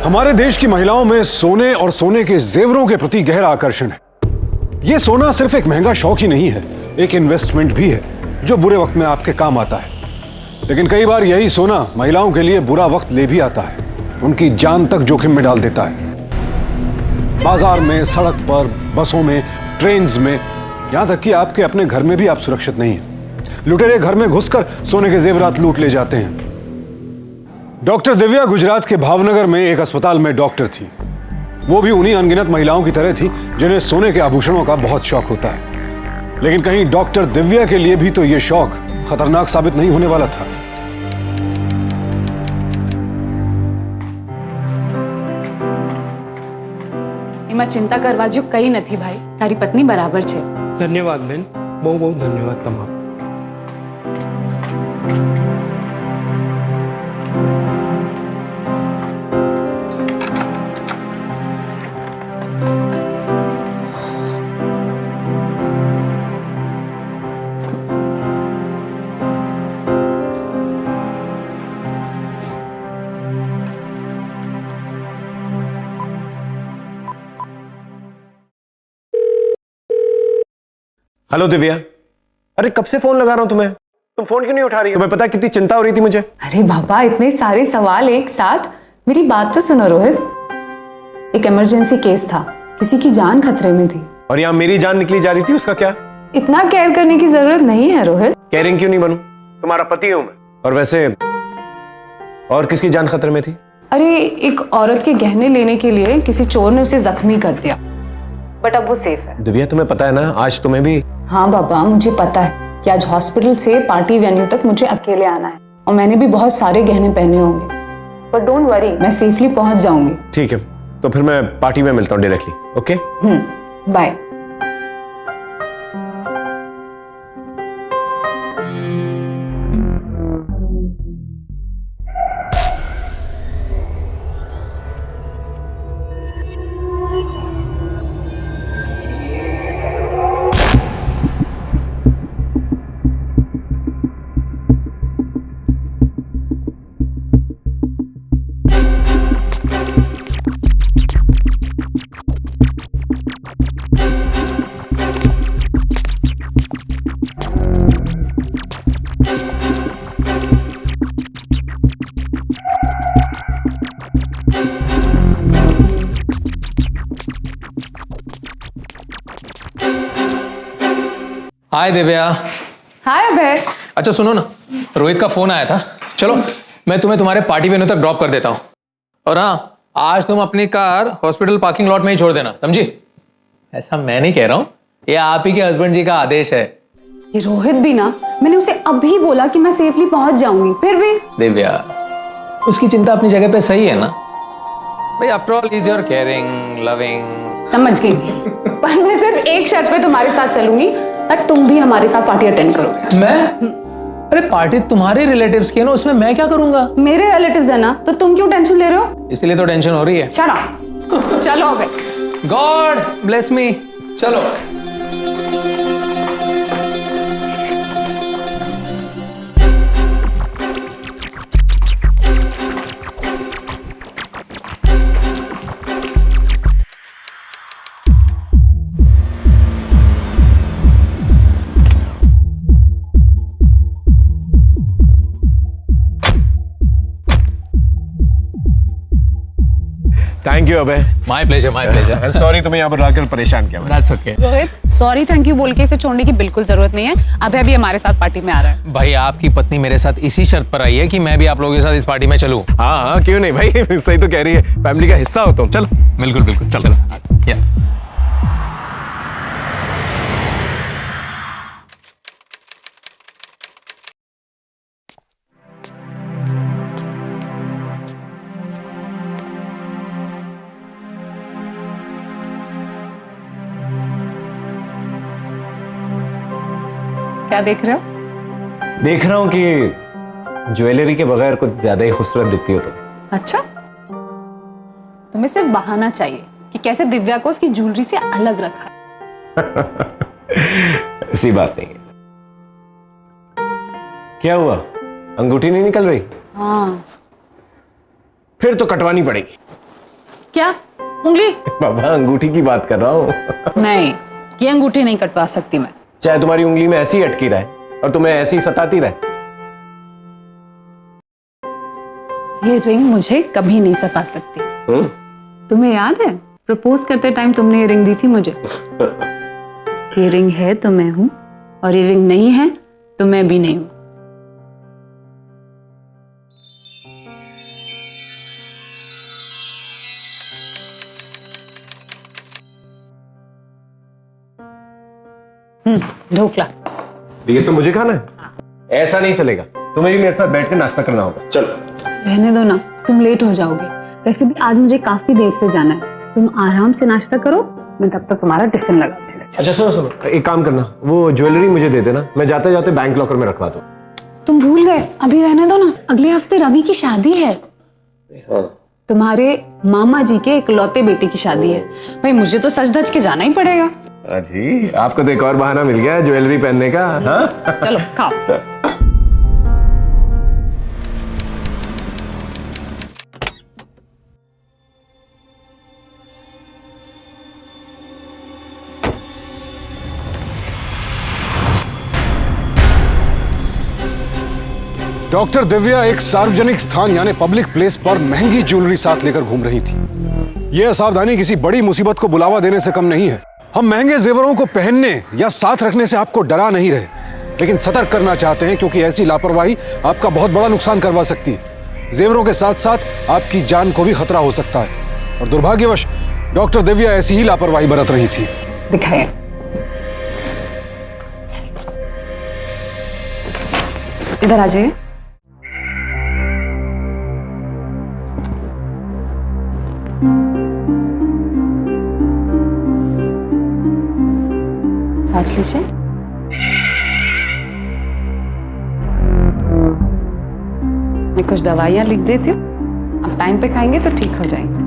हमारे देश की महिलाओं में सोने और सोने के जेवरों के प्रति गहरा आकर्षण है। यह सोना सिर्फ एक महंगा शौक ही नहीं है, एक इन्वेस्टमेंट भी है जो बुरे वक्त में आपके काम आता है। लेकिन कई बार यही सोना महिलाओं के लिए बुरा वक्त ले भी आता है, उनकी जान तक जोखिम में डाल देता है। बाजार में, सड़क पर, बसों में, ट्रेन्स में, यहां तक कि आपके अपने घर में भी आप सुरक्षित नहीं हैं। लुटेरे घर में घुसकर सोने के जेवरात लूट ले जाते हैं। डॉक्टर दिव्या गुजरात के भावनगर में एक अस्पताल में डॉक्टर थी। वो भी उन्हीं अनगिनत महिलाओं की तरह थी जिन्हें सोने के आभूषणों का बहुत शौक होता है। लेकिन कहीं डॉक्टर दिव्या के लिए भी तो यह शौक खतरनाक साबित नहीं होने वाला था। એમાં ચિંતા કરવા જો કઈ નથી ભાઈ, તારી પત્ની બરાબર છે। ધન્યવાદ બેન, બહુ બહુ ધન્યવાદ તમારો। हेलो दिव्या, अरे कब से फोन लगा रहा हूं तुम्हें, तुम फोन क्यों नहीं उठा रही हो? तुम्हें पता है कितनी चिंता हो रही थी मुझे। अरे बाबा, इतने सारे सवाल एक साथ, मेरी बात तो सुनो रोहित। एक इमरजेंसी केस था, किसी की जान खतरे में थी। और यहाँ मेरी जान निकली जा रही थी, उसका क्या? इतना केयर करने की जरूरत नहीं है रोहित। केयरिंग क्यों नहीं बनूं? तुम्हारा पति हूं मैं। और वैसे और किसकी जान खतरे में थी? अरे एक औरत के गहने लेने के लिए किसी चोर ने उसे जख्मी कर दिया, बट अब वो सेफ है। दिव्या तुम्हें पता है ना, आज तुम्हें भी। हाँ बाबा, मुझे पता है कि आज हॉस्पिटल से पार्टी वेन्यू तक मुझे अकेले आना है और मैंने भी बहुत सारे गहने पहने होंगे, पर डोंट वरी, मैं सेफली पहुंच जाऊंगी। ठीक है, तो फिर मैं पार्टी में मिलता हूँ directly. Okay, bye. Hi Divya. Hi Abhay. अच्छा सुनो ना, रोहित का फोन आया था। चलो मैं तुम्हें तुम्हारे पार्टी वेन्यू तक ड्रॉप कर देता हूँ। और हाँ, आज तुम अपनी कार हॉस्पिटल पार्किंग लॉट में ही छोड़ देना, समझी? ऐसा मैं नहीं कह रहा हूँ, ये आप ही के हस्बैंड जी का आदेश है। ये रोहित भी ना, मैंने उसे अभी बोला कि मैं सेफली पहुंच जाऊंगी, फिर भी। दिव्या, उसकी चिंता अपनी जगह पे सही है ना भाई। After all is your caring, loving. समझ गई, पर मैं सिर्फ एक शर्त पे तुम्हारे साथ चलूंगी और तुम भी हमारे साथ पार्टी अटेंड करोगे। मैं? अरे पार्टी तुम्हारे रिलेटिव्स की है ना, उसमें मैं क्या करूंगा? मेरे रिलेटिव्स है ना, तो तुम क्यों टेंशन ले रहे हो? इसलिए तो टेंशन हो रही है। Shut up. चलो अबे। God bless me. चलो। थैंक यू अबे। My pleasure, my pleasure. Sorry तुम्हें यहाँ पर लाकर परेशान किया। That's okay. Rohit, sorry thank you बोल के इसे छोड़ने की बिल्कुल जरूरत नहीं है। अभय भी हमारे साथ पार्टी में आ रहा है। भाई आपकी पत्नी मेरे साथ इसी शर्त पर आई है कि मैं भी आप लोगों के साथ इस पार्टी में चलूं। हाँ हाँ, क्यों नहीं भाई, सही तो कह रही है, फैमिली का हिस्सा हो तुम। चलो बिल्कुल बिल्कुल, चलो। या क्या देख रहे हो? देख रहा हूँ कि ज्वेलरी के बगैर कुछ ज्यादा ही खूबसूरत दिखती हो तुम। अच्छा, तुम्हें सिर्फ बहाना चाहिए कि कैसे दिव्या को उसकी ज्वेलरी से अलग रखा है। ऐसी बात नहीं है। क्या हुआ, अंगूठी नहीं निकल रही? हाँ। फिर तो कटवानी पड़ेगी। क्या उंगली? बाबा अंगूठी की बात कर रहा हूँ। नहीं, ये अंगूठी नहीं कटवा सकती मैं। चाहे तुम्हारी उंगली में ऐसी अटकी रहे और तुम्हें ऐसी सताती रहे। ये रिंग मुझे कभी नहीं सता सकती। तुम्हें याद है प्रपोज करते टाइम तुमने ये रिंग दी थी मुझे? ये रिंग है तो मैं हूं, और ये रिंग नहीं है तो मैं भी नहीं हूं। ढोकला। ये सब मुझे खाना है? ऐसा नहीं चलेगा, तुम्हें भी मेरे साथ बैठ कर नाश्ता करना होगा। चलो। रहने दो ना, तुम लेट हो जाओगे। वैसे भी आज मुझे काफी देर से जाना है, तुम आराम से नाश्ता करो, मैं तब तक तुम्हारा टिफिन लगा दूंगी। अच्छा सुनो सुनो, एक काम करना, वो ज्वेलरी मुझे दे देना, मैं जाते जाते बैंक लॉकर में रखवा दूं। तुम भूल गए, अभी रहने दो ना, अगले हफ्ते रवि की शादी है। हाँ। तुम्हारे मामा जी के इकलौते बेटे की शादी है। भाई मुझे तो सज धज के जाना ही पड़ेगा। जी, आपको तो एक और बहाना मिल गया ज्वेलरी पहनने का। हाँ? चलो खाओ। डॉक्टर दिव्या एक सार्वजनिक स्थान यानी पब्लिक प्लेस पर महंगी ज्वेलरी साथ लेकर घूम रही थी। यह असावधानी किसी बड़ी मुसीबत को बुलावा देने से कम नहीं है। हम महंगे जेवरों को पहनने या साथ रखने से आपको डरा नहीं रहे, लेकिन सतर्क करना चाहते हैं, क्योंकि ऐसी लापरवाही आपका बहुत बड़ा नुकसान करवा सकती है। जेवरों के साथ साथ आपकी जान को भी खतरा हो सकता है, और दुर्भाग्यवश डॉक्टर दिव्या ऐसी ही लापरवाही बरत रही थी। दिखाइए। इधर आ जाइए। सांस लीजिए। मैं कुछ दवाइयां लिख देती हूँ, आप टाइम पे खाएंगे तो ठीक हो जाएंगे।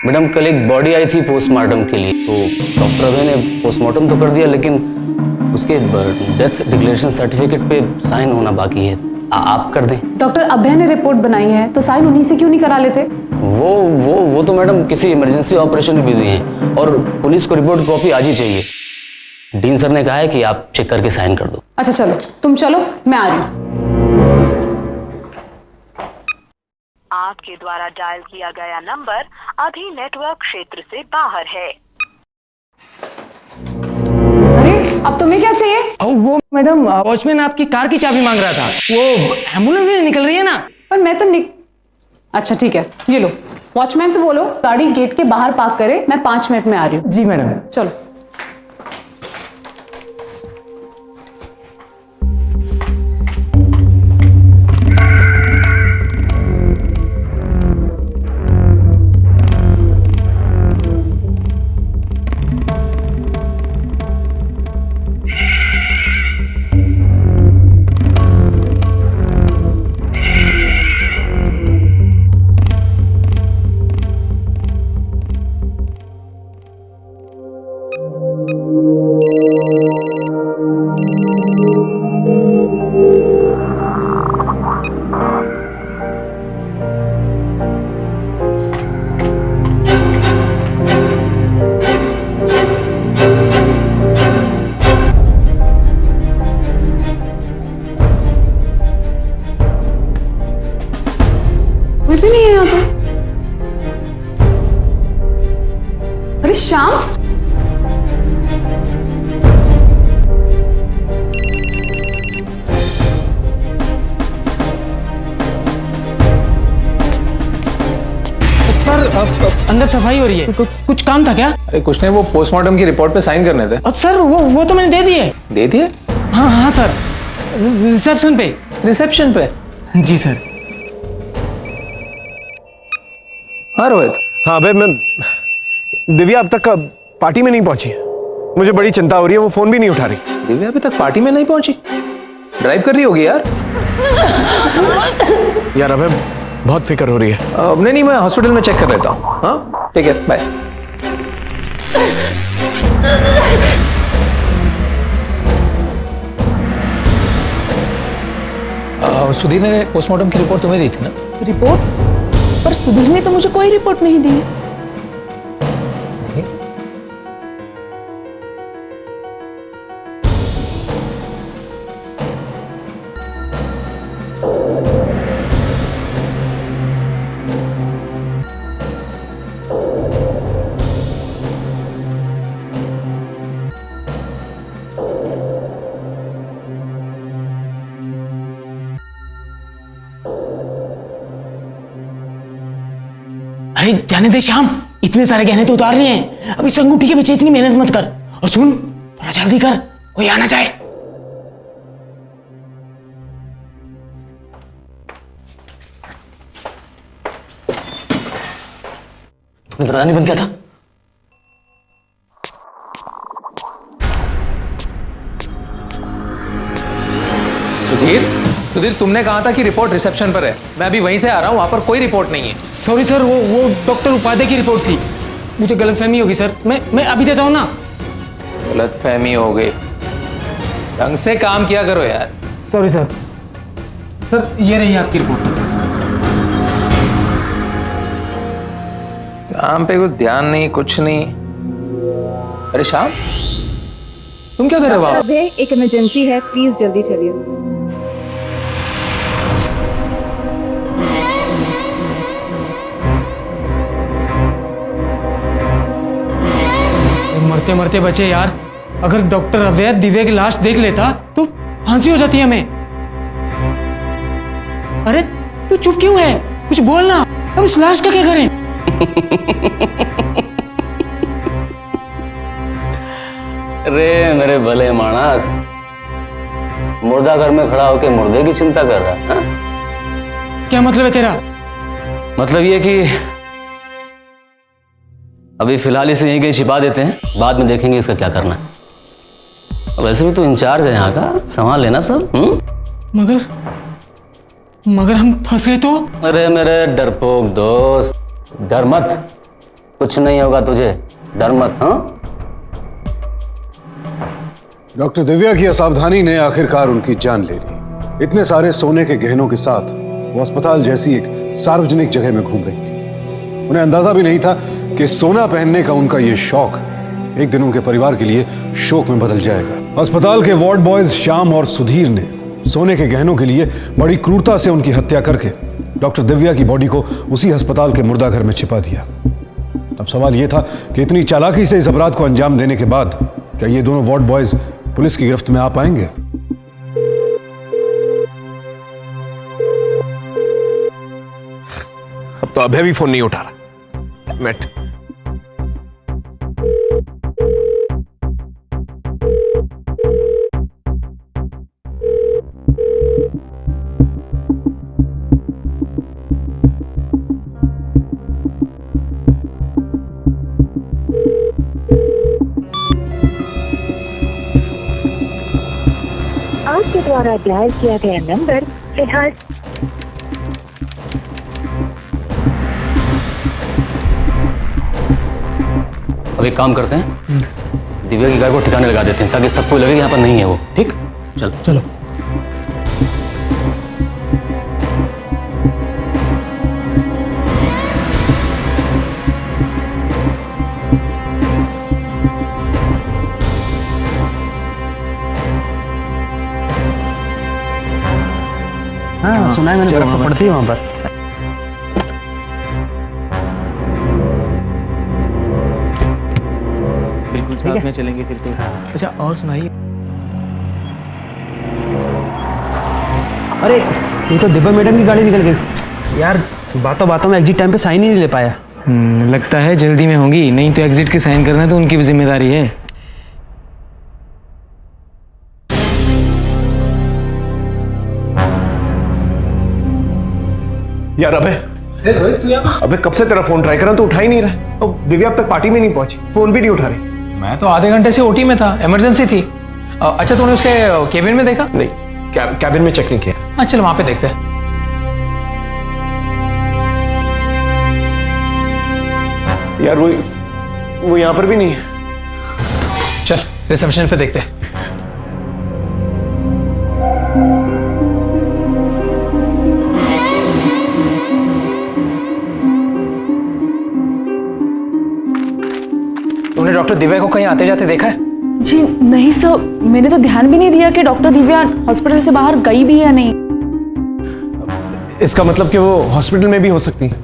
मैडम कल एक बॉडी आई थी पोस्टमार्टम के लिए, तो डॉक्टर अभय ने पोस्टमार्टम तो कर दिया, लेकिन उसके डेथ डिक्लेरेशन सर्टिफिकेट पे साइन होना बाकी है। आप कर दें। डॉक्टर अभय ने रिपोर्ट बनाई है तो साइन उन्हीं से क्यों नहीं करा लेते? वो तो मैडम किसी इमरजेंसी ऑपरेशन में बिजी हैं, और पुलिस को रिपोर्ट कॉपी आज ही चाहिए। डीन सर ने कहा है कि आप चेक करके साइन कर दो। अच्छा चलो, तुम चलो, मैं आ रही हूँ। आपके द्वारा डायल किया गया नंबर अभी नेटवर्क क्षेत्र से बाहर है। अरे अब तुम्हें क्या चाहिए? वो मैडम वॉचमैन आपकी कार की चाबी मांग रहा था। वो एम्बुलेंस नहीं निकल रही है ना। पर मैं तो अच्छा ठीक है, ये लो, वॉचमैन से बोलो गाड़ी गेट के बाहर पार्क करे, मैं 5 मिनट में आ रही हूँ। जी मैडम। चलो। अभी भी नहीं आया तो? अरे श्याम, सर अंदर सफाई हो रही है, कुछ काम था क्या? अरे कुछ नहीं, वो पोस्टमार्टम की रिपोर्ट पे साइन करने थे। सर वो तो मैंने दे दिए। दे दिए? हाँ हाँ सर, रिसेप्शन पे। रिसेप्शन पे? जी सर। हाँ रोहित। हाँ अबे, मैं दिव्या अब तक पार्टी में नहीं पहुंची। मुझे बड़ी चिंता हो रही है, वो फोन भी नहीं उठा रही। दिव्या अभी तक पार्टी में नहीं पहुंची? ड्राइव कर रही होगी यार। यार अबे बहुत फिक्र हो रही है। नहीं, मैं हॉस्पिटल में चेक कर लेता हूँ। हाँ ठीक है, बाय। सुधीर ने पोस्टमार्टम की रिपोर्ट तुम्हें दी थी ना? रिपोर्ट? पर सुधीर ने तो मुझे कोई रिपोर्ट नहीं दी। अरे जाने दे श्याम, इतने सारे गहने तो उतार लिए हैं, अब इस अंगूठी के पीछे इतनी मेहनत मत कर। और सुन, थोड़ा जल्दी कर, कोई आना चाहे। तुमने दरवाजा नहीं बंद किया था? सुधीर, तुमने कहा था कि रिपोर्ट रिसेप्शन पर है। मैं अभी वहीं से आ रहा हूँ, वहां पर कोई रिपोर्ट नहीं है। सॉरी सर, वो डॉक्टर उपाध्याय की रिपोर्ट थी। मुझे गलतफहमी होगी सर, मैं अभी देता हूँ ना। गलतफहमी हो गई? ढंग से काम किया करो यार। Sorry sir. सर ये रही आपकी रिपोर्ट। काम पे कुछ ध्यान नहीं, कुछ नहीं। अरे श्याम, तुम क्या कर रहे हो वहां? अबे एक इमरजेंसी है, प्लीज जल्दी चलिए। मरते मरते बचे यार। अगर डॉक्टर अवैध दिव्या की लाश देख लेता तो फांसी हो जाती हमें। अरे तू चुप क्यों है? कुछ बोल ना। अब इस लाश का क्या करें? अरे मेरे भले मानस, मुर्दा घर में खड़ा होकर मुर्दे की चिंता कर रहा है? क्या मतलब है तेरा? मतलब ये कि अभी फिलहाल इसे यहीं कहीं छिपा देते हैं, बाद में देखेंगे इसका क्या करना है। वैसे भी तो इंचार्ज है यहाँ का, संभाल लेना सब। मगर हम फंस गए तो? अरे मेरे डरपोक दोस्त, डर मत, कुछ नहीं होगा तुझे, डर मत। हाँ डॉक्टर दिव्या की असावधानी ने आखिरकार उनकी जान ले ली। इतने सारे सोने के गहनों के साथ वो अस्पताल जैसी एक सार्वजनिक जगह में घूम रही थी। उन्हें अंदाजा भी नहीं था कि सोना पहनने का उनका ये शौक एक दिन उनके परिवार के लिए शोक में बदल जाएगा। अस्पताल के वार्ड बॉयज श्याम और सुधीर ने सोने के गहनों के लिए बड़ी क्रूरता से उनकी हत्या करके डॉक्टर दिव्या की बॉडी को उसी अस्पताल के मुर्दाघर में छिपा दिया। अब सवाल यह था कि इतनी चालाकी से इस अपराध को अंजाम देने के बाद क्या ये दोनों वार्ड बॉयज पुलिस की गिरफ्त में आ पाएंगे? अब तो अभय भी फोन नहीं उठा रहा। मैट आपके द्वारा डायल किया गया नंबर फिलहाल। अब एक काम करते हैं, दिव्या की गाय को ठिकाने लगा देते हैं ताकि सबको लगे यहाँ पर नहीं है वो। ठीक, चलो चलो। हाँ सुना है मैंने, पढ़ती है वहाँ पर। बिल्कुल साथ में चलेंगे फिर तो। अच्छा और सुनाइए। अरे ये तो दिव्या मैडम की गाड़ी निकल गई यार, बातों बातों में एग्जिट टाइम पे साइन ही नहीं ले पाया। लगता है जल्दी में होंगी, नहीं तो एग्जिट की साइन करना तो उनकी भी जिम्मेदारी है। यार अबे कब से तेरा फोन ट्राई कर रहा हूं, तो उठा ही नहीं रहा। और दिव्या अब तक पार्टी में नहीं पहुंची, फोन भी नहीं उठा रही। मैं तो आधे घंटे से ओटी में था, इमरजेंसी थी। अच्छा तूने उसके केबिन में देखा? नहीं, कैबिन में चेक नहीं किया। हाँ चल वहां पे देखते हैं। यार वो यहां पर भी नहीं है। चल रिसेप्शन पे देखते हैं। तूने डॉक्टर दिव्या को कहीं आते जाते देखा है? जी नहीं सर, मैंने तो ध्यान भी नहीं दिया कि डॉक्टर दिव्या हॉस्पिटल से बाहर गई भी या नहीं। इसका मतलब कि वो हॉस्पिटल में भी हो सकती है।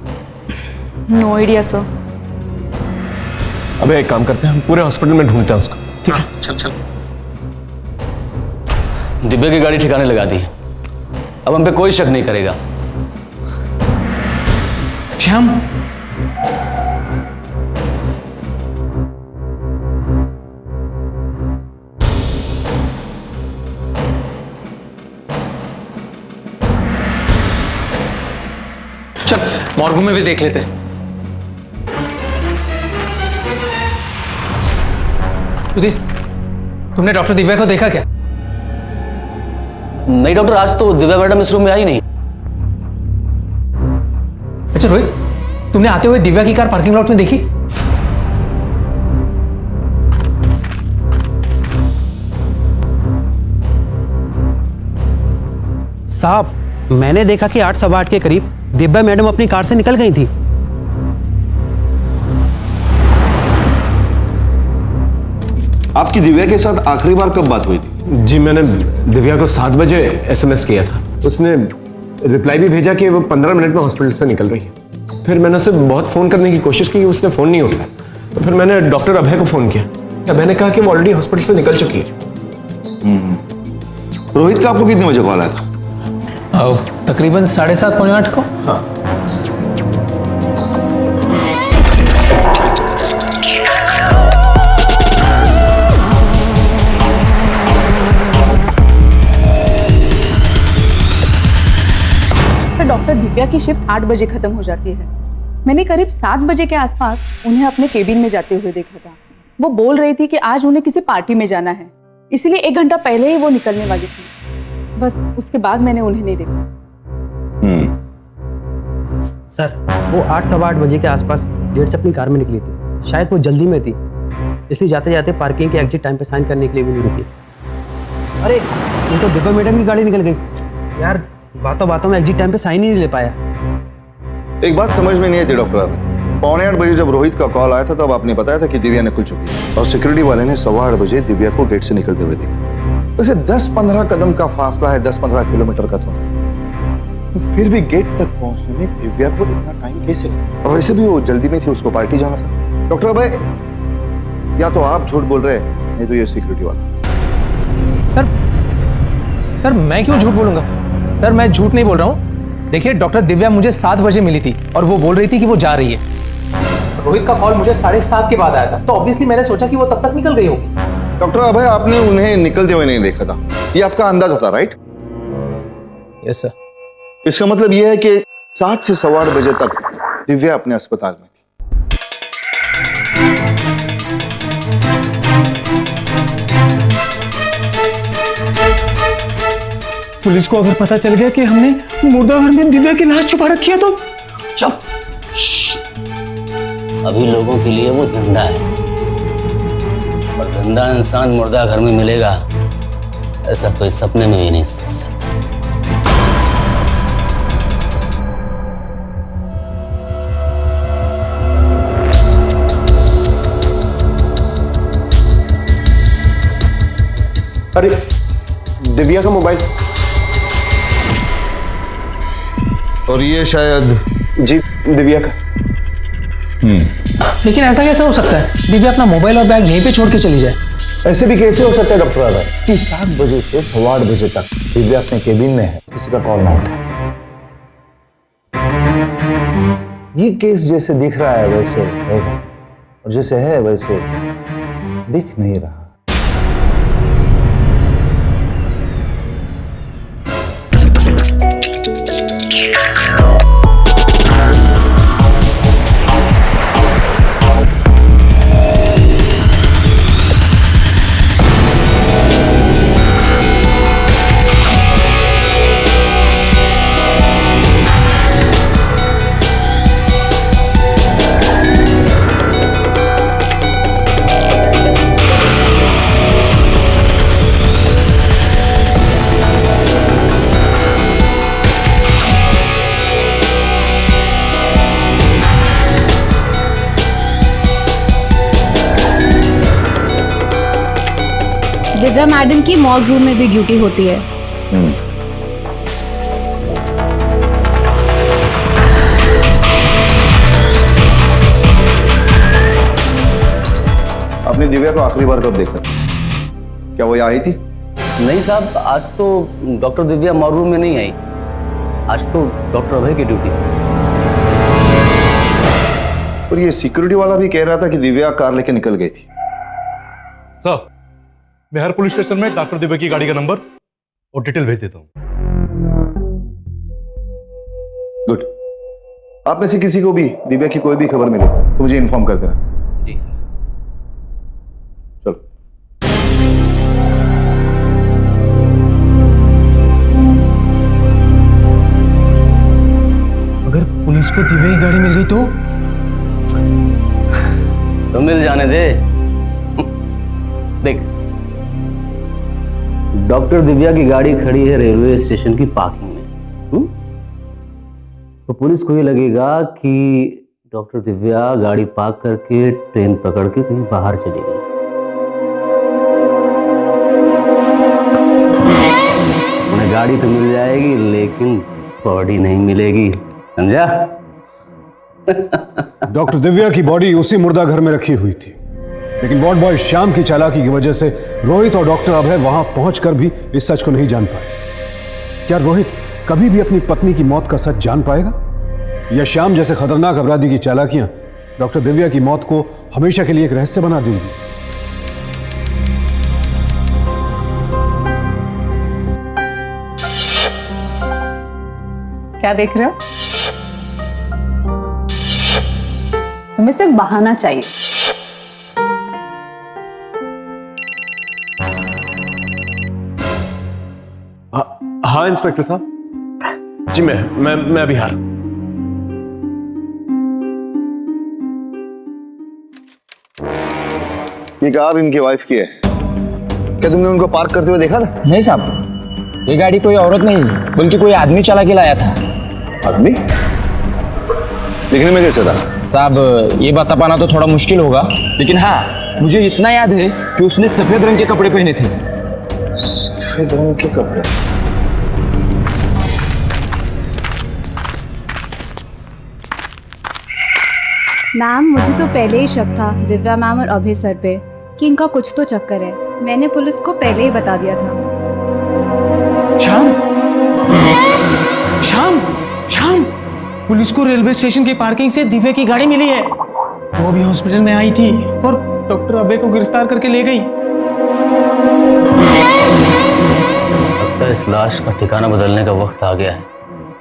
No idea sir. अबे एक काम करते हैं, हम पूरे हॉस्पिटल में ढूंढते हैं उसको। ठीक है चल। दिव्या की गाड़ी ठिकाने लगा दी, अब हम पे कोई शक नहीं करेगा। श्याम चल मॉर्गू में भी देख लेते हैं। सुधीर तुमने डॉक्टर दिव्या को देखा क्या? नहीं डॉक्टर, आज तो दिव्या मैडम इस रूम में आई नहीं। अच्छा रोहित, तुमने आते हुए दिव्या की कार पार्किंग लॉट में देखी? साहब मैंने देखा कि 8 सवा 8 के करीब दिव्या मैडम अपनी कार से निकल गई थी। आपकी दिव्या के साथ आखिरी बार कब बात हुई थी? जी मैंने दिव्या को 7 बजे एसएमएस किया था, उसने रिप्लाई भी भेजा कि वो 15 मिनट में हॉस्पिटल से निकल रही है। फिर मैंने उसे बहुत फोन करने की कोशिश की, उसने फोन नहीं उठाया। तो फिर मैंने डॉक्टर अभय को फोन किया, अभय ने कहा कि वो ऑलरेडी हॉस्पिटल से निकल चुकी है। रोहित का आपको कितने बजे कॉल आया था? तकरीबन 7:30 पौने 8 को। हाँ सर डॉक्टर दिव्या की शिफ्ट 8 बजे खत्म हो जाती है। मैंने करीब 7 बजे के आसपास उन्हें अपने केबिन में जाते हुए देखा था। वो बोल रही थी कि आज उन्हें किसी पार्टी में जाना है, इसलिए 1 घंटा पहले ही वो निकलने वाली थी। बस उसके बाद मैंने उन्हें नहीं देखा। सर वो 8 सवा 8 बजे के आसपास गेट से अपनी कार में निकली थी। शायद वो जल्दी में थी, इसलिए जाते जाते पार्किंग के एग्जिट टाइम पे साइन करने के लिए भी नहीं रुकी। अरे ये तो दिव्या मैडम की गाड़ी निकल गई यार, बातों बातों में एग्जिट टाइम पे साइन ही नहीं ले पाया। एक बात समझ में नहीं आई थी डॉक्टर, पौने 8 बजे जब रोहित का कॉल आया था तब आपने बताया था कि दिव्या निकल चुकी है, और सिक्योरिटी वाले ने 8:15 बजे दिव्या को गेट से निकलते हुए देखा। वैसे 10-15 कदम का फासला है, 10-15 किलोमीटर का तो फिर भी गेट तक पहुंचने में दिव्या को इतना टाइम कैसे लगा? और वैसे भी वो जल्दी में थी, उसको पार्टी जाना था। डॉक्टर अभय, या तो आप झूठ बोल रहे हैं, नहीं तो ये सिक्योरिटी वाला। सर मैं क्यों झूठ बोलूंगा? सर मैं झूठ नहीं बोल रहा हूँ। देखिए डॉक्टर दिव्या मुझे 7 बजे मिली थी और वो बोल रही थी कि वो जा रही है। रोहित का कॉल मुझे 7:30 के बाद आया था, तो ऑब्वियसली मैंने सोचा कि वो तब तक निकल गई होगी। डॉक्टर अभय, आपने उन्हें निकलते हुए नहीं देखा था, ये आपका अंदाजा था, राइट? Yes sir. इसका मतलब यह है कि 7 से 8:15 बजे तक दिव्या अपने अस्पताल में थी। पुलिस को अगर पता चल गया कि हमने मुर्दा घर में दिव्या की लाश छुपा रखी है तो? चुप। अभी लोगों के लिए वो जिंदा है, और जिंदा इंसान मुर्दा घर में मिलेगा ऐसा कोई सपने में भी नहीं सोच सकता। अरे दिव्या का मोबाइल। और ये शायद जी दिव्या का। लेकिन ऐसा कैसे हो सकता है? दिव्या अपना मोबाइल और बैग यहीं पे छोड़ के चली जाए। ऐसे भी कैसे हो सकता है डॉक्टर अभय कि 7 बजे से 8:15 बजे तक दिव्या अपने केबिन में है, किसी का कॉल ना उठे। ये केस जैसे दिख रहा है वैसे है नहीं, और जैसे है वैसे दिख नहीं रहा। दिव्या मैडम की मॉर्ग रूम में भी ड्यूटी होती है। आपने दिव्या को आखिरी बार कब देखा? क्या वो यहाँ आई थी? नहीं साहब, आज तो डॉक्टर दिव्या मॉर्ग रूम में नहीं आई। आज तो डॉक्टर अभय की ड्यूटी। और ये सिक्योरिटी वाला भी कह रहा था कि दिव्या कार लेके निकल गई थी। सर, मैं हर पुलिस स्टेशन में डॉक्टर दिव्या की गाड़ी का नंबर और डिटेल भेज देता हूँ। गुड। आप में से किसी को भी दिव्या की कोई भी खबर मिले तो मुझे इन्फॉर्म कर देना। जी सर। चलो। अगर पुलिस को दिव्या की गाड़ी मिल गई तो मिल जाने दे। देख, डॉक्टर दिव्या की गाड़ी खड़ी है रेलवे स्टेशन की पार्किंग में। तो पुलिस को ये लगेगा कि डॉक्टर दिव्या गाड़ी पार्क करके ट्रेन पकड़ के कहीं बाहर चली गई। उन्हें गाड़ी तो मिल जाएगी लेकिन बॉडी नहीं मिलेगी, समझा? डॉक्टर दिव्या की बॉडी उसी मुर्दा घर में रखी हुई थी, लेकिन वार्ड बॉय श्याम की चालाकी की वजह से रोहित और डॉक्टर अभय वहां पहुंचकर भी इस सच को नहीं जान पाए। क्या रोहित कभी भी अपनी पत्नी की मौत का सच जान पाएगा, या श्याम जैसे खतरनाक अपराधी की चालाकियां डॉक्टर दिव्या की मौत को हमेशा के लिए एक रहस्य बना देंगी? क्या देख रहे हो? तुम्हें सिर्फ बहाना चाहिए। हाँ इंस्पेक्टर साहब जी, मैं अभी आ रहा हूं। ये कार इनकी वाइफ की है। क्या तुमने उनको पार्क करते हुए देखा था? नहीं साहब, ये गाड़ी कोई औरत नहीं बल्कि कोई आदमी चला के लाया था। आदमी? दिखने में कैसे था? साहब, ये बता पाना तो थोड़ा मुश्किल होगा, लेकिन हाँ मुझे इतना याद है कि उसने सफेद रंग के कपड़े पहने थे। सफेद रंग के कपड़े? मैम, मुझे तो पहले ही शक था दिव्या मैम और अभय सर पे कि इनका कुछ तो चक्कर है। मैंने पुलिस को पहले ही बता दिया था। श्याम, श्याम, श्याम, पुलिस को रेलवे स्टेशन की पार्किंग से दिव्या की गाड़ी मिली है। वो अभी हॉस्पिटल में आई थी और डॉक्टर अभय को गिरफ्तार करके ले गई। लगता है इस लाश का ठिकाना बदलने का वक्त आ गया है।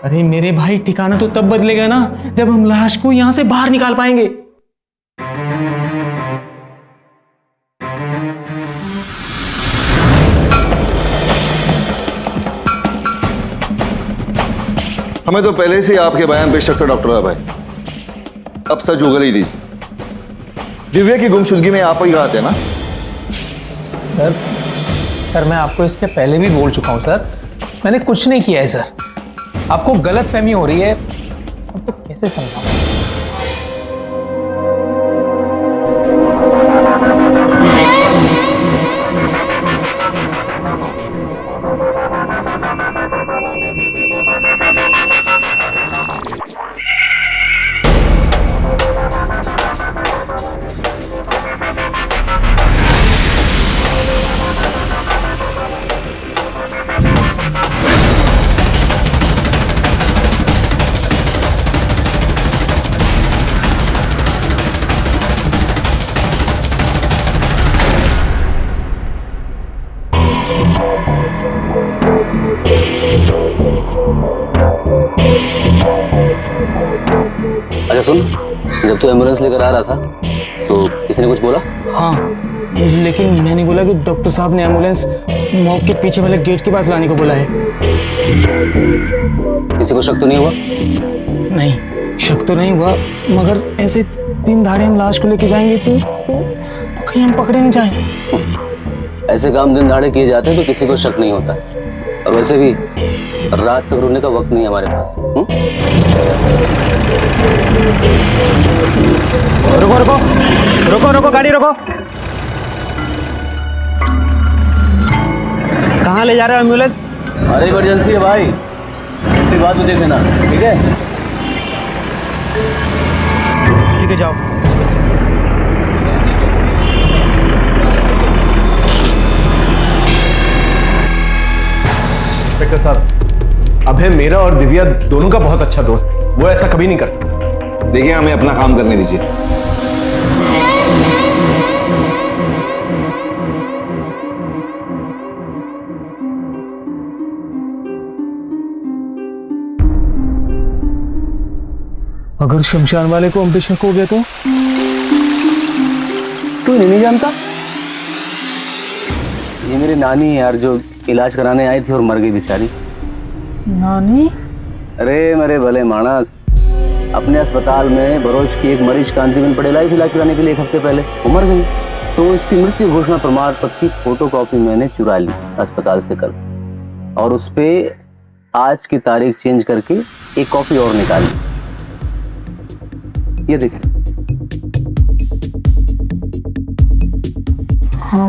अरे मेरे भाई, ठिकाना तो तब बदलेगा ना जब हम लाश को यहां से बाहर निकाल पाएंगे। हमें तो पहले से आपके बयान पे शक था डॉक्टर अभय। अब सच उगल ही दीजिए। दिव्या की गुमशुदगी में आप ही कहा थे ना? सर मैं आपको इसके पहले भी बोल चुका हूं सर, मैंने कुछ नहीं किया है सर। आपको गलतफहमी हो रही है, आपको कैसे समझाऊं? अच्छा सुन, जब तू एम्बुलेंस लेकर आ रहा था तो किसी ने कुछ बोला? हाँ, लेकिन मैंने बोला कि डॉक्टर साहब ने एम्बुलेंस मॉब के पीछे वाले गेट के पास लाने को बोला है। किसी को शक तो नहीं हुआ? नहीं, शक तो नहीं हुआ, मगर ऐसे दिन दहाड़े हम लाश को लेके जाएंगे तो कहीं हम पकड़े नहीं जाएं। ऐसे काम दिन दहाड़े किए जाते हैं तो किसी को शक नहीं होता, और वैसे भी रात तक रोने का वक्त नहीं है हमारे पास। रुको रुको रुको रुको, गाड़ी रोको। कहाँ ले जा रहे हो एम्बुलेंस? अरे इमरजेंसी है भाई, अपनी बात में देख लेना, ठीक है? ठीक है, जाओ। इंस्पेक्टर साहब, अभय मेरा और दिव्या दोनों का बहुत अच्छा दोस्त है, वो ऐसा कभी नहीं कर सकता। देखिए, हमें अपना काम करने दीजिए। अगर शमशान वाले को हम पे शक हो गया तो? तू नहीं जानता? ये मेरी नानी है यार, जो इलाज कराने आई थी और मर गई बेचारी। नानी? अरे मेरे भले मानस, अपने अस्पताल में बरोच की एक मरीज कांतिबेन पटेल आई थी इलाज कराने के लिए 1 हफ्ते पहले, वो मर गई। तो इसकी मृत्यु घोषणा प्रमाण पत्र की फोटोकॉपी मैंने चुरा ली अस्पताल से कल, और उस पे आज की तारीख चेंज करके एक कॉपी और निकाली। ये देखिए। हाँ,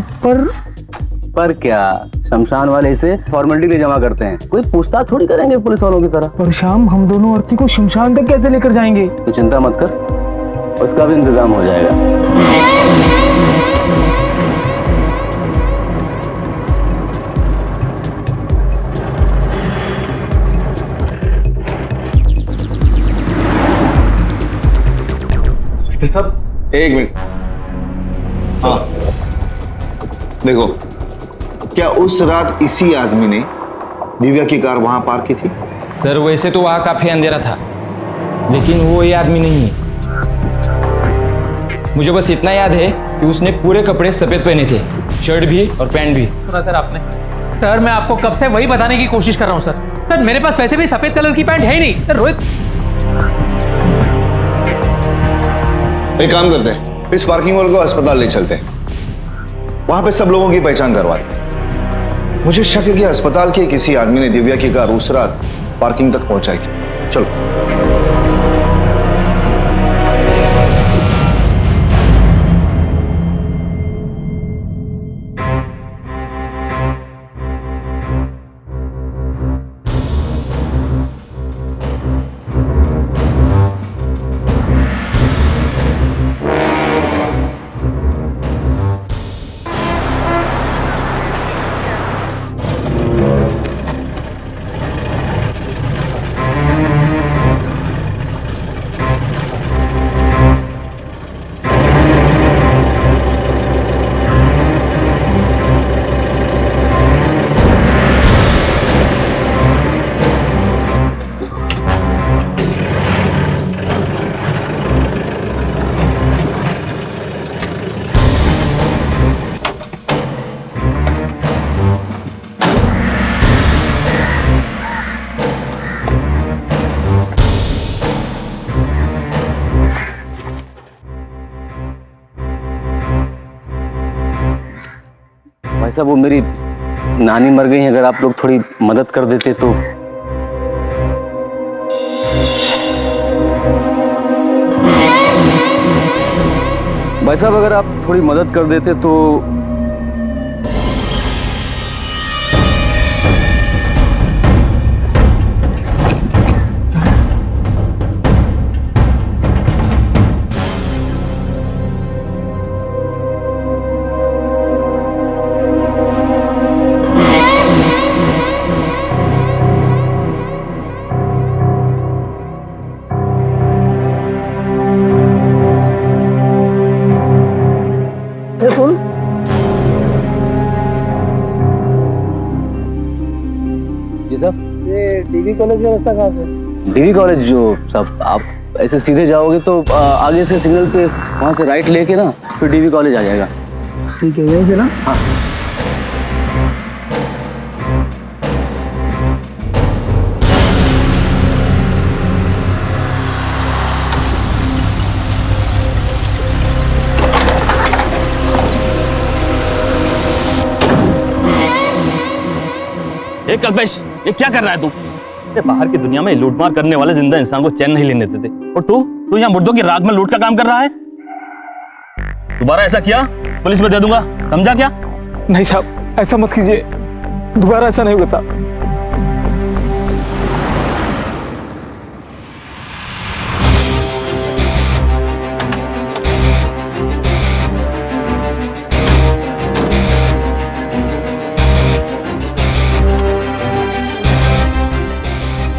पर क्या, शमशान वाले इसे फॉर्मेलिटी के लिए जमा करते हैं, कोई पूछताछ थोड़ी करेंगे पुलिस वालों की तरह। पर शाम, हम दोनों अर्थी को शमशान तक कैसे लेकर जाएंगे? तो चिंता मत कर, उसका भी इंतजाम हो जाएगा। साहब, 1 मिनट। हाँ, देखो, क्या उस रात इसी आदमी ने दिव्या की कार वहां पार्क की थी? सर वैसे तो वहां काफी अंधेरा था, लेकिन वो ये आदमी नहीं है। मुझे बस इतना याद है कि उसने पूरे कपड़े सफेद पहने थे, शर्ट भी और पैंट भी। सुना सर आपने? सर मैं आपको कब से वही बताने की कोशिश कर रहा हूँ सर। सर मेरे पास वैसे भी सफेद कलर की पैंट है ही नहीं। सर रोहित, एक काम करते हैं, इस पार्किंग वाले को अस्पताल ले चलते हैं, वहां पे सब लोगों की पहचान करवाते हैं। मुझे शक है कि अस्पताल के किसी आदमी ने दिव्या की कार उस रात पार्किंग तक पहुंचाई थी। चलो। भाई साहब, वो मेरी नानी मर गई है, अगर आप लोग थोड़ी मदद कर देते तो। भाई साहब, अगर आप थोड़ी मदद कर देते तो। सुन, जी साहब, ये डीवी कॉलेज की व्यवस्था कहाँ से? डीवी कॉलेज जो सब आप ऐसे सीधे जाओगे तो आगे से सिग्नल पे वहां से राइट लेके ना फिर डीवी कॉलेज आ जाएगा। ठीक है, यहीं से ना? हाँ। कल्पेश, ये क्या कर रहा है तू? बाहर की दुनिया में लूटमार करने वाले जिंदा इंसान को चैन नहीं लेने देते और तू यहाँ मुर्दों की राख में लूट का काम कर रहा है। दोबारा ऐसा किया पुलिस में दे दूंगा, समझा क्या? नहीं साहब, ऐसा मत कीजिए, दोबारा ऐसा नहीं होगा साहब।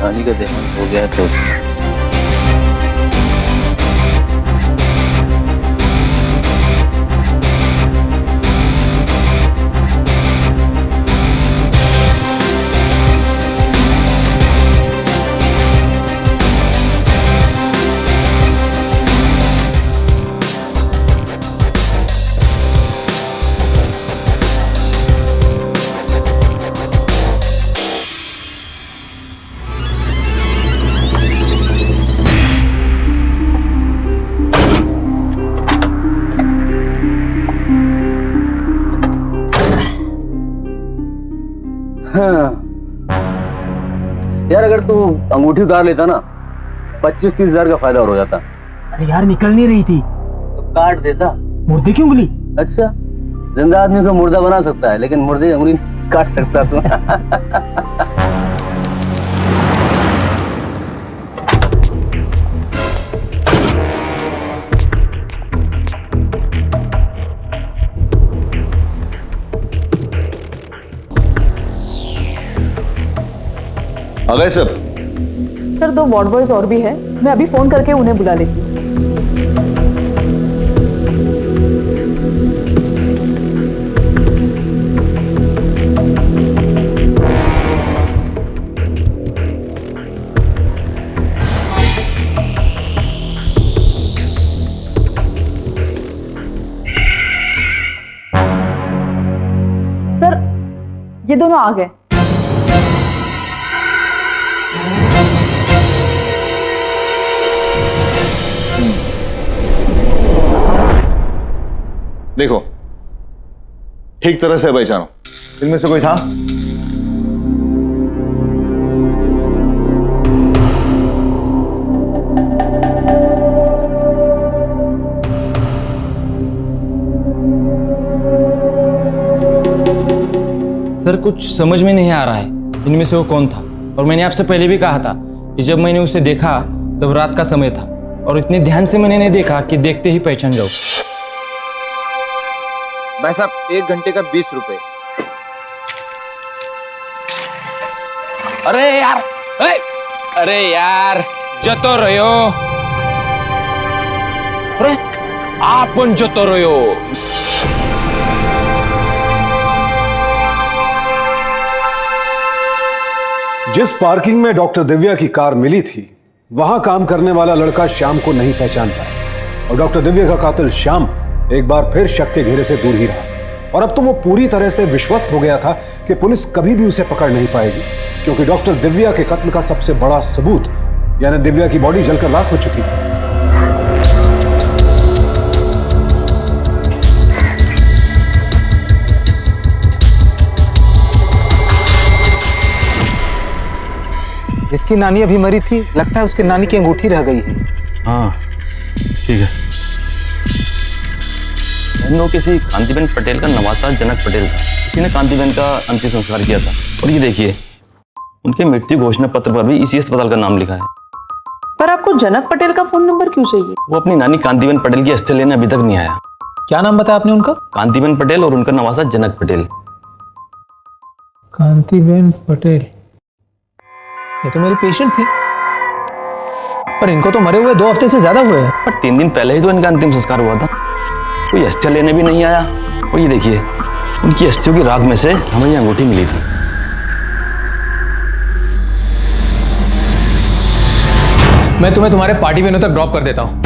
नानी का देहांत हो गया तो यार, अगर तू अंगूठी उतार लेता ना 25-30 हजार का फायदा और हो जाता। अरे यार, निकल नहीं रही थी तो काट देता। मुर्दे की उंगली? अच्छा, जिंदा आदमी को मुर्दा बना सकता है लेकिन मुर्दे की उंगली काट सकता तू। आ गए सब? सर 2 वार्ड बॉयज और भी है, मैं अभी फोन करके उन्हें बुला लेती हूँ। सर ये दोनों आ गए। देखो, ठीक तरह से पहचानो, इनमें से कोई था? सर कुछ समझ में नहीं आ रहा है इनमें से वो कौन था। और मैंने आपसे पहले भी कहा था कि जब मैंने उसे देखा तब रात का समय था और इतने ध्यान से मैंने नहीं देखा कि देखते ही पहचान जाओ। भाई साहब, 1 घंटे का 20 रुपए। अरे यार, अरे यार, जतो रहो। अरे आपन जतो रहो। जिस पार्किंग में डॉक्टर दिव्या की कार मिली थी वहां काम करने वाला लड़का श्याम को नहीं पहचान पाया और डॉक्टर दिव्या का कातिल श्याम एक बार फिर शक के घेरे से दूर ही रहा। और अब तो वो पूरी तरह से विश्वस्त हो गया था कि पुलिस कभी भी उसे पकड़ नहीं पाएगी, क्योंकि डॉक्टर दिव्या के कत्ल का सबसे बड़ा सबूत यानी दिव्या की बॉडी जलकर राख हो चुकी थी। जिसकी नानी अभी मरी थी, लगता है उसकी नानी की अंगूठी रह गई है। हाँ ठीक है। वो किसी कांतिबेन पटेल का नवासा जनक पटेल था, इसी ने कांतिबेन का अंतिम संस्कार किया था। और ये देखिए, उनके मृत्यु घोषणा पत्र पर भी इसी अस्पताल का नाम लिखा है। पर आपको जनक पटेल का फोन नंबर क्यों चाहिए? वो अपनी नानी कांतिबेन पटेल की अस्थि लेने अभी तक नहीं आया। क्या नाम बताया आपने उनका? कांतिबेन पटेल और उनका नवासा जनक पटेल। कांतिबेन पटेल, ये तो मेरी पेशेंट थी, पर इनको तो मरे हुए 2 हफ्ते से ज्यादा हुए हैं। पर 3 दिन पहले ही तो इनका अंतिम संस्कार हुआ था, कोई अस्थियां लेने भी नहीं आया। और ये देखिए, उनकी अस्थियों की राख में से हमें ये अंगूठी मिली थी। मैं तुम्हें तुम्हारे पार्टी वेन्यू तक ड्रॉप कर देता हूँ।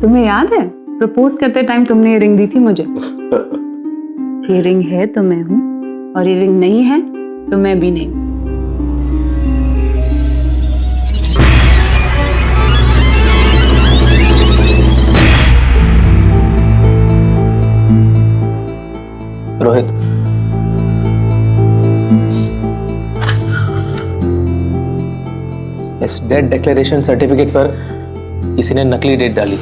तुम्हें याद है प्रपोज करते टाइम तुमने ये रिंग दी थी मुझे? ये रिंग है तो मैं हूं, और ये रिंग नहीं है तो मैं भी नहीं हूं। रोहित, इस डेथ डिक्लेरेशन सर्टिफिकेट पर किसी ने नकली डेट डाली।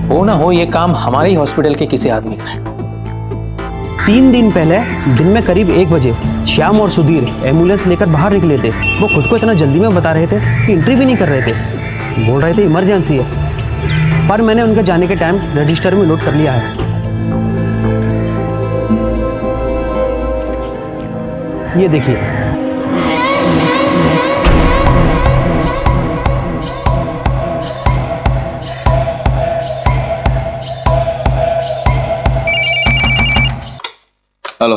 हो ना हो ये काम हमारे ही हॉस्पिटल के किसी आदमी का है। 3 दिन पहले दिन में करीब 1 बजे श्याम और सुधीर एम्बुलेंस लेकर बाहर निकले थे। वो खुद को इतना जल्दी में बता रहे थे कि एंट्री भी नहीं कर रहे थे। बोल रहे थे इमरजेंसी है, पर मैंने उनके जाने के टाइम रजिस्टर में नोट कर लिया है। ये देखिए, हेलो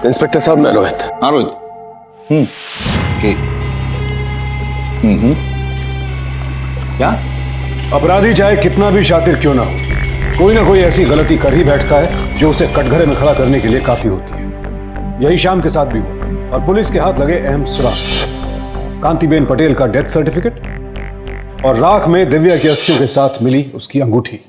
इंस्पेक्टर साहब, मैं रोहित। हाँ रोहित। क्या? अपराधी चाहे कितना भी शातिर क्यों ना हो, कोई ना कोई ऐसी गलती कर ही बैठता है जो उसे कटघरे में खड़ा करने के लिए काफी होती है। यही शाम के साथ भी हुआ और पुलिस के हाथ लगे अहम सुराग, कांतिबेन पटेल का डेथ सर्टिफिकेट और राख में दिव्या की अस्थियों के साथ मिली उसकी अंगूठी।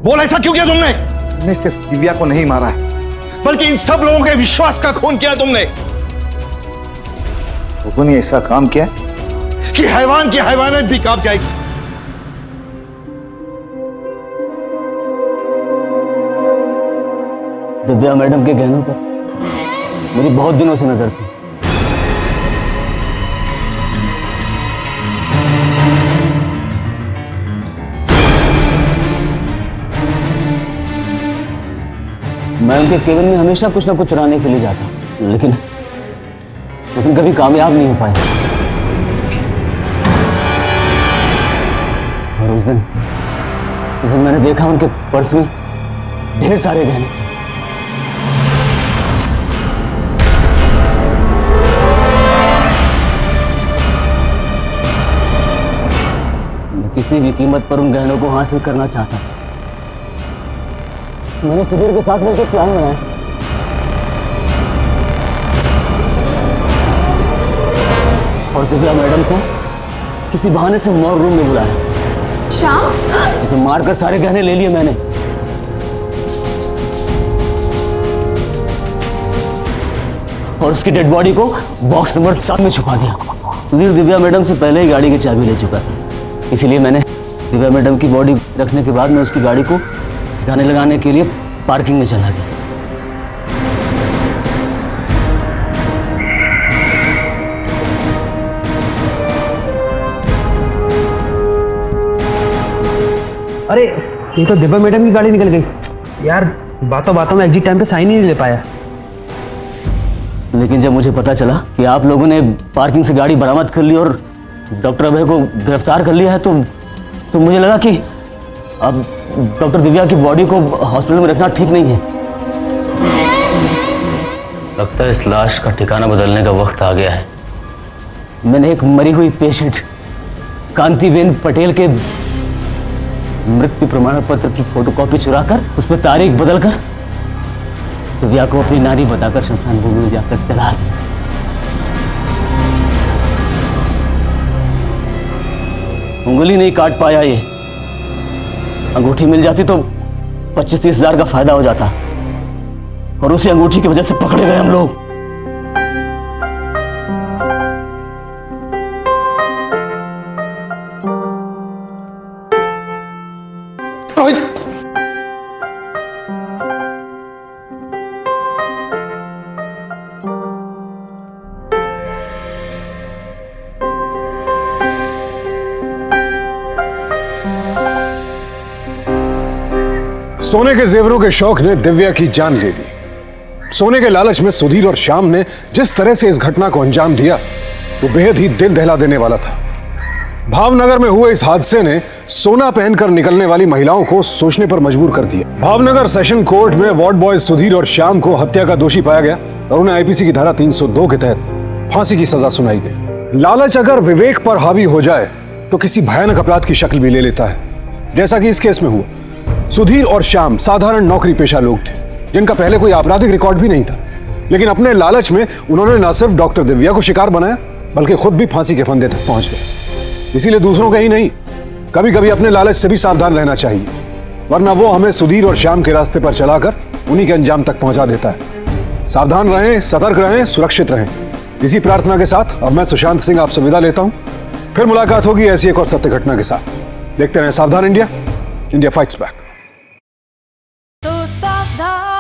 बोल, ऐसा क्यों किया तुमने? तुमने सिर्फ दिव्या को नहीं मारा है, बल्कि इन सब लोगों के विश्वास का खून किया तुमने। लोगों ने ऐसा काम किया कि हैवान की हैवानियत भी कांप जाएगी। दिव्या मैडम के गहनों पर मेरी बहुत दिनों से नजर थी। मैं उनके केबिन में हमेशा कुछ ना कुछ चुराने के लिए जाता, लेकिन कभी कामयाब नहीं हो पाया। और उस दिन मैंने देखा उनके पर्स में ढेर सारे गहने थे। मैं किसी भी कीमत पर उन गहनों को हासिल करना चाहता। मैंने सुधीर के साथ मिलकर प्लान बनाया। और दिव्या मैडम को किसी बहाने से मॉल रूम में बुलाया। श्याम, जिसे मारकर सारे गहने ले लिए मैंने। और उसकी डेड बॉडी को बॉक्स नंबर 7 में छुपा दिया। सुधीर दिव्या मैडम से पहले ही गाड़ी की चाबी ले चुका था, इसीलिए मैंने दिव्या मैडम की बॉडी रखने के बाद मैं उसकी गाड़ी को गाने लगाने के लिए पार्किंग में चला गया। अरे ये तो दिव्या मैडम की गाड़ी निकल गई यार। बातों बातों में एग्जिट टाइम पे साइन ही नहीं ले पाया। लेकिन जब मुझे पता चला कि आप लोगों ने पार्किंग से गाड़ी बरामद कर ली और डॉक्टर अभय को गिरफ्तार कर लिया है, तो मुझे लगा कि अब डॉक्टर दिव्या की बॉडी को हॉस्पिटल में रखना ठीक नहीं है। लगता है इस लाश का ठिकाना बदलने का वक्त आ गया है। मैंने एक मरी हुई पेशेंट कांतिबेन पटेल के मृत्यु प्रमाण पत्र की फोटोकॉपी चुराकर उस पर तारीख बदलकर दिव्या को अपनी नारी बताकर शमशान भूमि में जाकर चला दिया। उंगली नहीं काट पाया ये। अंगूठी मिल जाती तो 25-30 हजार का फायदा हो जाता, और उसी अंगूठी की वजह से पकड़े गए हम लोग। सोने के जेवरों के शौक ने दिव्या की जान ले ली। सोने के लालच में सुधीर और श्याम ने जिस तरह से इस घटना को अंजाम दिया वो बेहद ही दिल दहला देने वाला था। भावनगर में हुए इस हादसे ने सोना पहनकर निकलने वाली महिलाओं को सोचने पर मजबूर कर दिया। भावनगर सेशन कोर्ट में वार्ड बॉय सुधीर और श्याम को हत्या का दोषी पाया गया और उन्हें आईपीसी की धारा 302 के तहत फांसी की सजा सुनाई गई। लालच अगर विवेक पर हावी हो जाए तो किसी भयानक अपराध की शक्ल भी ले लेता है, जैसा कि इस केस में हुआ। सुधीर और श्याम साधारण नौकरी पेशा लोग थे जिनका पहले कोई आपराधिक रिकॉर्ड भी नहीं था, लेकिन अपने लालच में उन्होंने न सिर्फ डॉक्टर दिव्या को शिकार बनाया बल्कि खुद भी फांसी के फंदे तक पहुंच गए। इसीलिए दूसरों का ही नहीं, कभी कभी अपने लालच से भी सावधान रहना चाहिए, वरना वो हमें सुधीर और श्याम के रास्ते पर चलाकर उन्हीं के अंजाम तक पहुंचा देता है। सावधान रहें, सतर्क रहें, सुरक्षित रहें। इसी प्रार्थना के साथ अब मैं सुशांत सिंह आपसे विदा लेता हूं। फिर मुलाकात होगी ऐसी एक और सत्य घटना के साथ। देखते रहें सावधान इंडिया, इंडिया फाइट्स बैक। तो सावधान।